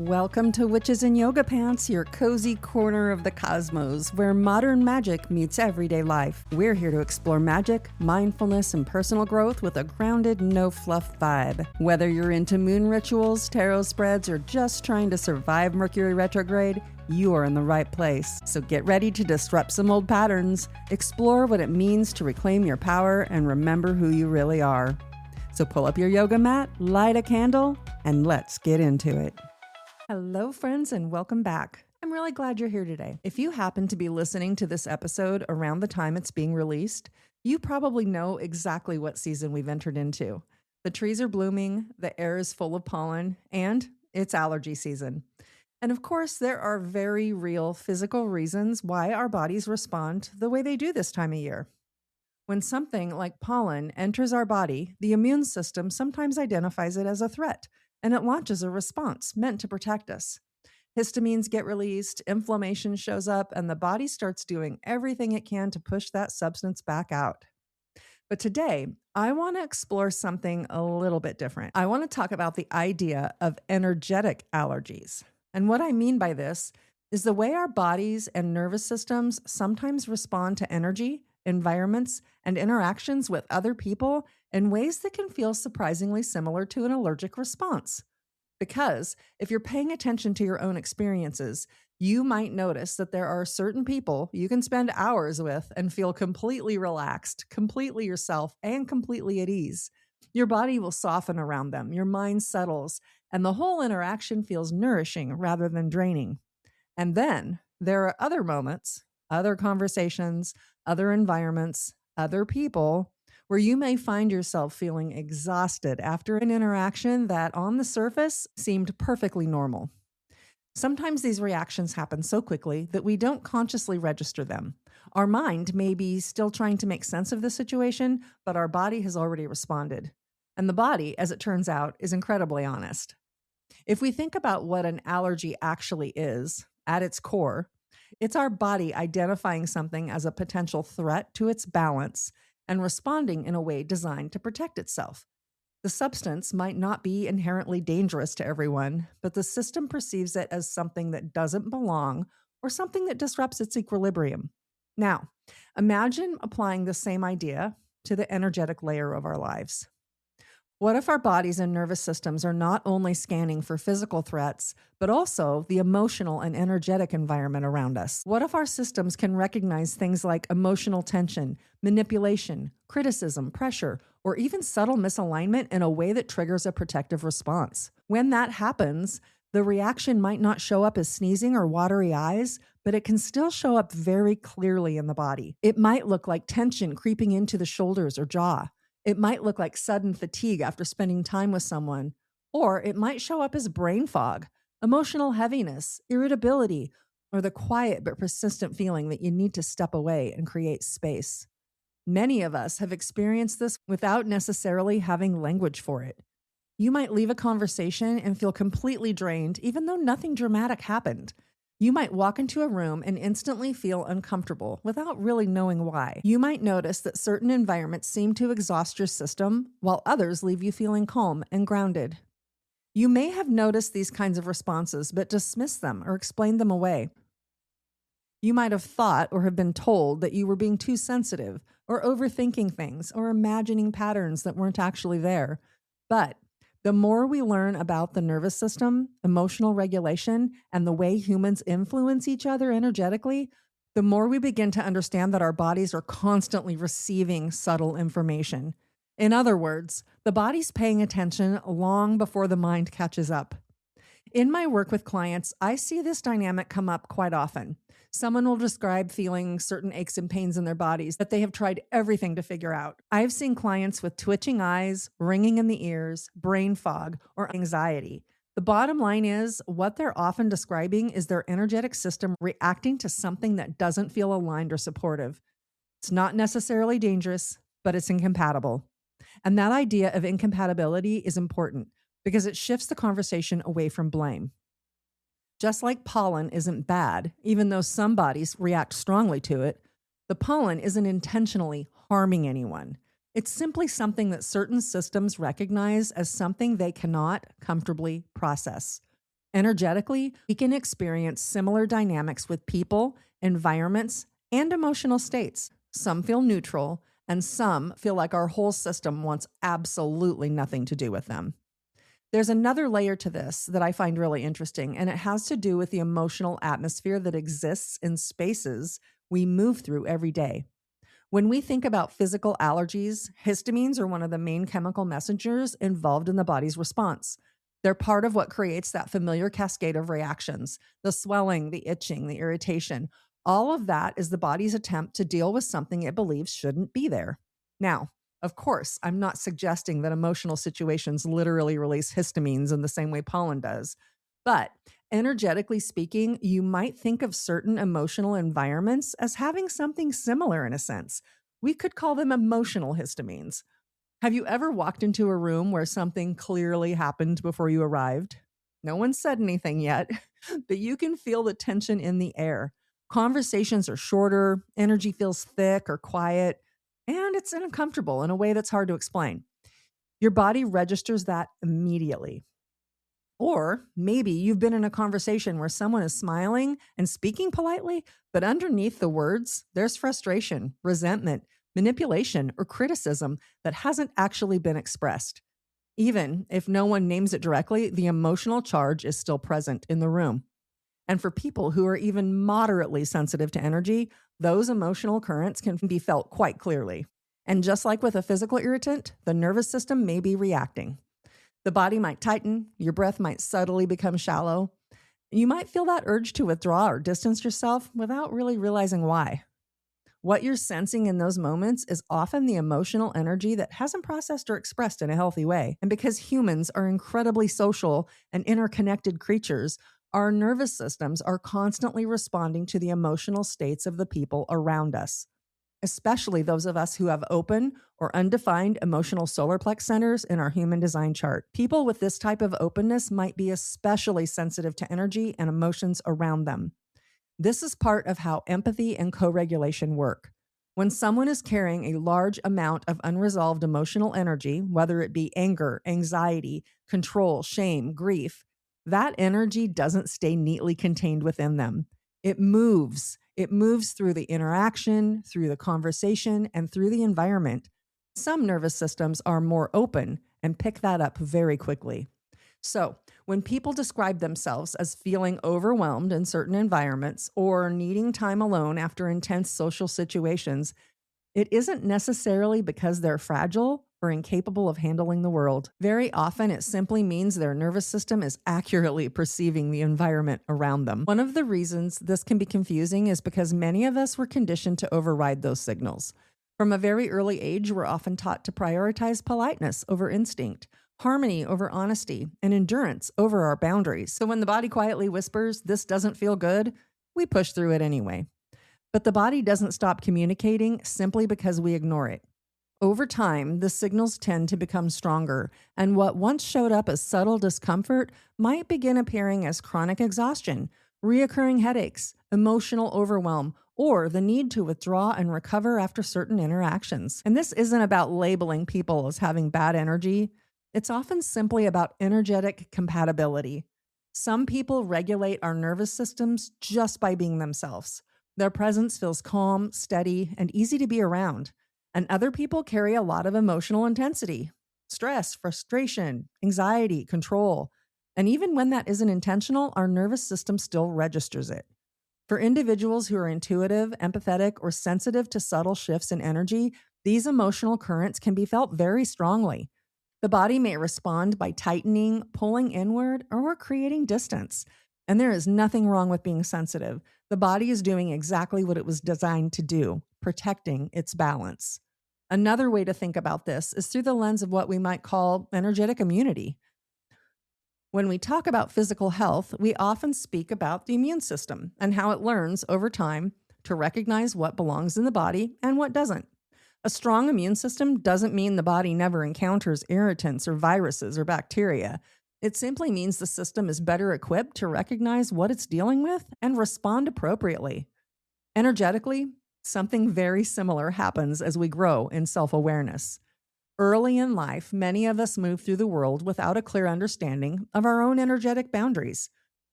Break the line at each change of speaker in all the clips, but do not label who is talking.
Welcome to Witches in Yoga Pants, your cozy corner of the cosmos, where modern magic meets everyday life. We're here to explore magic, mindfulness, and personal growth with a grounded, no-fluff vibe. Whether you're into moon rituals, tarot spreads, or just trying to survive Mercury retrograde, you are in the right place. So get ready to disrupt some old patterns, explore what it means to reclaim your power, and remember who you really are. So pull up your yoga mat, light a candle, and let's get into it. Hello, friends, and welcome back. I'm really glad you're here today. If you happen to be listening to this episode around the time it's being released, you probably know exactly what season we've entered into. The trees are blooming, the air is full of pollen, and it's allergy season. And of course, there are very real physical reasons why our bodies respond the way they do this time of year. When something like pollen enters our body, the immune system sometimes identifies it as a threat, and it launches a response meant to protect us. Histamines get released, inflammation shows up, and the body starts doing everything it can to push that substance back out. But today, I want to explore something a little bit different. I want to talk about the idea of energetic allergies. And what I mean by this is the way our bodies and nervous systems sometimes respond to energy, environments, and interactions with other people in ways that can feel surprisingly similar to an allergic response. Because if you're paying attention to your own experiences, you might notice that there are certain people you can spend hours with and feel completely relaxed, completely yourself, and completely at ease. Your body will soften around them, your mind settles, and the whole interaction feels nourishing rather than draining. And then there are other moments, other conversations, other environments, other people, where you may find yourself feeling exhausted after an interaction that on the surface seemed perfectly normal. Sometimes these reactions happen so quickly that we don't consciously register them. Our mind may be still trying to make sense of the situation, but our body has already responded. And the body, as it turns out, is incredibly honest. If we think about what an allergy actually is, at its core, it's our body identifying something as a potential threat to its balance and responding in a way designed to protect itself. The substance might not be inherently dangerous to everyone, but the system perceives it as something that doesn't belong or something that disrupts its equilibrium. Now, imagine applying the same idea to the energetic layer of our lives. What if our bodies and nervous systems are not only scanning for physical threats, but also the emotional and energetic environment around us? What if our systems can recognize things like emotional tension, manipulation, criticism, pressure, or even subtle misalignment in a way that triggers a protective response? When that happens, the reaction might not show up as sneezing or watery eyes, but it can still show up very clearly in the body. It might look like tension creeping into the shoulders or jaw. It might look like sudden fatigue after spending time with someone, or it might show up as brain fog, emotional heaviness, irritability, or the quiet but persistent feeling that you need to step away and create space. Many of us have experienced this without necessarily having language for it. You might leave a conversation and feel completely drained, even though nothing dramatic happened. You might walk into a room and instantly feel uncomfortable without really knowing why. You might notice that certain environments seem to exhaust your system, while others leave you feeling calm and grounded. You may have noticed these kinds of responses, but dismissed them or explained them away. You might have thought or have been told that you were being too sensitive, or overthinking things, or imagining patterns that weren't actually there. But the more we learn about the nervous system, emotional regulation, and the way humans influence each other energetically, the more we begin to understand that our bodies are constantly receiving subtle information. In other words, the body's paying attention long before the mind catches up. In my work with clients, I see this dynamic come up quite often. Someone will describe feeling certain aches and pains in their bodies that they have tried everything to figure out. I've seen clients with twitching eyes, ringing in the ears, brain fog, or anxiety. The bottom line is, what they're often describing is their energetic system reacting to something that doesn't feel aligned or supportive. It's not necessarily dangerous, but it's incompatible. And that idea of incompatibility is important because it shifts the conversation away from blame. Just like pollen isn't bad, even though some bodies react strongly to it, the pollen isn't intentionally harming anyone. It's simply something that certain systems recognize as something they cannot comfortably process. Energetically, we can experience similar dynamics with people, environments, and emotional states. Some feel neutral, and some feel like our whole system wants absolutely nothing to do with them. There's another layer to this that I find really interesting, and it has to do with the emotional atmosphere that exists in spaces we move through every day. When we think about physical allergies, histamines are one of the main chemical messengers involved in the body's response. They're part of what creates that familiar cascade of reactions: the swelling, the itching, the irritation. All of that is the body's attempt to deal with something it believes shouldn't be there. Now, of course, I'm not suggesting that emotional situations literally release histamines in the same way pollen does. But energetically speaking, you might think of certain emotional environments as having something similar in a sense. We could call them emotional histamines. Have you ever walked into a room where something clearly happened before you arrived? No one said anything yet, but you can feel the tension in the air. Conversations are shorter, energy feels thick or quiet, and it's uncomfortable in a way that's hard to explain. Your body registers that immediately. Or maybe you've been in a conversation where someone is smiling and speaking politely, but underneath the words, there's frustration, resentment, manipulation, or criticism that hasn't actually been expressed. Even if no one names it directly, the emotional charge is still present in the room. And for people who are even moderately sensitive to energy, those emotional currents can be felt quite clearly. And just like with a physical irritant, the nervous system may be reacting. The body might tighten, your breath might subtly become shallow. You might feel that urge to withdraw or distance yourself without really realizing why. What you're sensing in those moments is often the emotional energy that hasn't processed or expressed in a healthy way. And because humans are incredibly social and interconnected creatures, our nervous systems are constantly responding to the emotional states of the people around us, especially those of us who have open or undefined emotional solar plex centers in our human design chart. People with this type of openness might be especially sensitive to energy and emotions around them. This is part of how empathy and co-regulation work. When someone is carrying a large amount of unresolved emotional energy, whether it be anger, anxiety, control, shame, grief, that energy doesn't stay neatly contained within them. It moves. It moves through the interaction, through the conversation, and through the environment. Some nervous systems are more open and pick that up very quickly. So, when people describe themselves as feeling overwhelmed in certain environments or needing time alone after intense social situations, it isn't necessarily because they're fragile or incapable of handling the world. Very often, it simply means their nervous system is accurately perceiving the environment around them. One of the reasons this can be confusing is because many of us were conditioned to override those signals. From a very early age, we're often taught to prioritize politeness over instinct, harmony over honesty, and endurance over our boundaries. So when the body quietly whispers, "This doesn't feel good," we push through it anyway. But the body doesn't stop communicating simply because we ignore it. Over time, the signals tend to become stronger, and what once showed up as subtle discomfort might begin appearing as chronic exhaustion, reoccurring headaches, emotional overwhelm, or the need to withdraw and recover after certain interactions. And this isn't about labeling people as having bad energy. It's often simply about energetic compatibility. Some people regulate our nervous systems just by being themselves. Their presence feels calm, steady, and easy to be around. And other people carry a lot of emotional intensity: stress, frustration, anxiety, control. And even when that isn't intentional, our nervous system still registers it. For individuals who are intuitive, empathetic, or sensitive to subtle shifts in energy, these emotional currents can be felt very strongly. The body may respond by tightening, pulling inward, or creating distance. And there is nothing wrong with being sensitive. The body is doing exactly what it was designed to do, protecting its balance. Another way to think about this is through the lens of what we might call energetic immunity. When we talk about physical health, we often speak about the immune system and how it learns over time to recognize what belongs in the body and what doesn't. A strong immune system doesn't mean the body never encounters irritants or viruses or bacteria. It simply means the system is better equipped to recognize what it's dealing with and respond appropriately. Energetically, something very similar happens as we grow in self-awareness. Early in life, many of us move through the world without a clear understanding of our own energetic boundaries.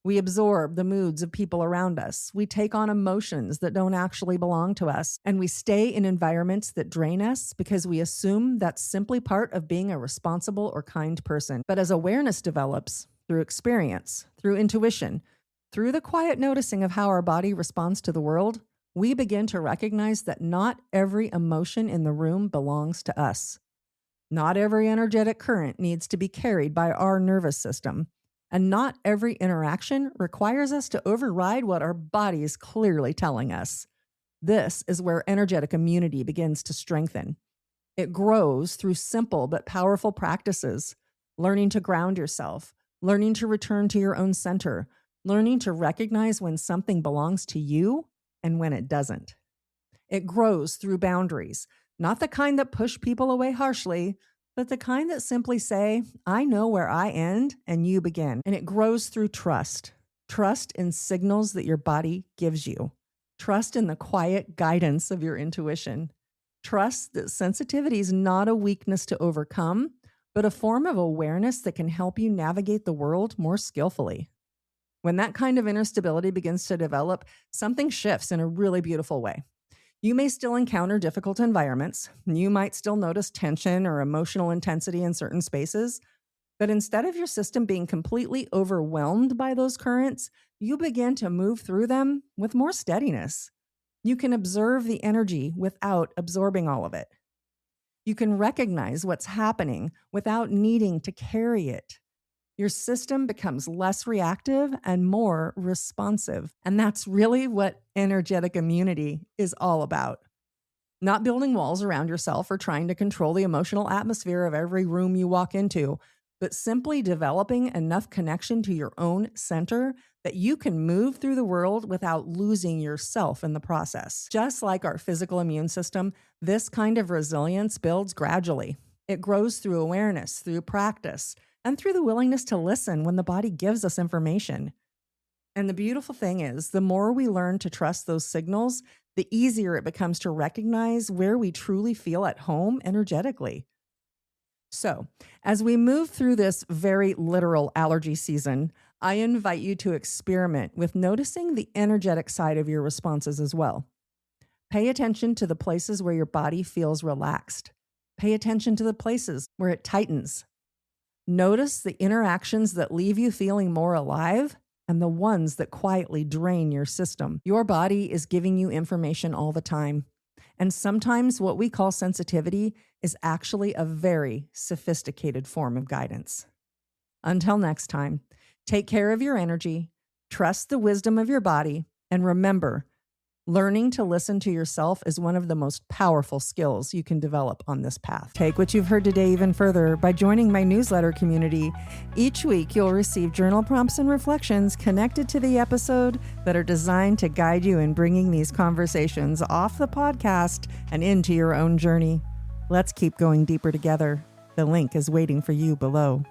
We absorb the moods of people around us. We take on emotions that don't actually belong to us. And we stay in environments that drain us because we assume that's simply part of being a responsible or kind person. But as awareness develops through experience, through intuition, through the quiet noticing of how our body responds to the world, we begin to recognize that not every emotion in the room belongs to us. Not every energetic current needs to be carried by our nervous system. And not every interaction requires us to override what our body is clearly telling us. This is where energetic immunity begins to strengthen. It grows through simple but powerful practices, learning to ground yourself, learning to return to your own center, learning to recognize when something belongs to you and when it doesn't. It grows through boundaries, not the kind that push people away harshly, but the kind that simply say, I know where I end and you begin. And it grows through trust. Trust in signals that your body gives you. Trust in the quiet guidance of your intuition. Trust that sensitivity is not a weakness to overcome, but a form of awareness that can help you navigate the world more skillfully. When that kind of inner stability begins to develop, something shifts in a really beautiful way. You may still encounter difficult environments. You might still notice tension or emotional intensity in certain spaces. But instead of your system being completely overwhelmed by those currents, you begin to move through them with more steadiness. You can observe the energy without absorbing all of it. You can recognize what's happening without needing to carry it. Your system becomes less reactive and more responsive. And that's really what energetic immunity is all about. Not building walls around yourself or trying to control the emotional atmosphere of every room you walk into, but simply developing enough connection to your own center that you can move through the world without losing yourself in the process. Just like our physical immune system, this kind of resilience builds gradually. It grows through awareness, through practice, and through the willingness to listen when the body gives us information. And the beautiful thing is, the more we learn to trust those signals, the easier it becomes to recognize where we truly feel at home energetically. So, as we move through this very literal allergy season, I invite you to experiment with noticing the energetic side of your responses as well. Pay attention to the places where your body feels relaxed. Pay attention to the places where it tightens. Notice the interactions that leave you feeling more alive and the ones that quietly drain your system. Your body is giving you information all the time. And sometimes what we call sensitivity is actually a very sophisticated form of guidance. Until next time, take care of your energy, trust the wisdom of your body, and remember, learning to listen to yourself is one of the most powerful skills you can develop on this path. Take what you've heard today even further by joining my newsletter community. Each week, you'll receive journal prompts and reflections connected to the episode that are designed to guide you in bringing these conversations off the podcast and into your own journey. Let's keep going deeper together. The link is waiting for you below.